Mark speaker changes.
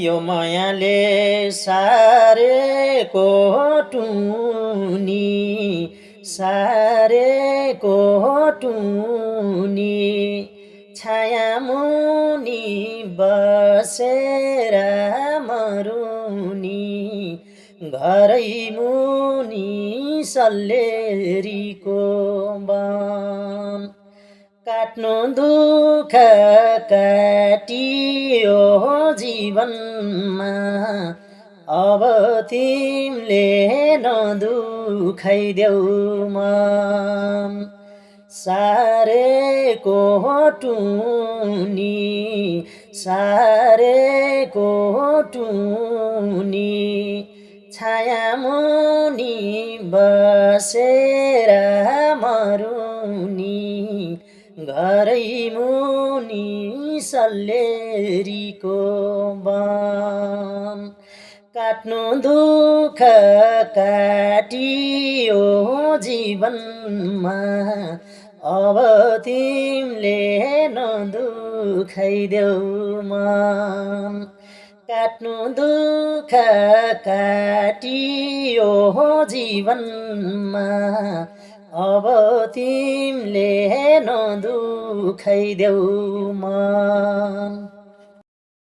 Speaker 1: यो मायाले सारेको टुनी सारेको टुनी छाया मुनि बसेर मरुनी घरै मुनि सल्लेरीको वन काट्नु दुःख काटियो जीवनमा अब तिमीले नदुखाइदेऊ मन सारेको टुनी सारेको टुनी छाया मुनि बसेर मरुनी घरै मुनि सल्लेरीको वन काट्नु दुःख काटियो जीवनमा अब तिमीले नदुखाइदेऊ मन काट्नु दुःख काटियो जीवनमा अब तिमीले नदुखाइदेऊ मन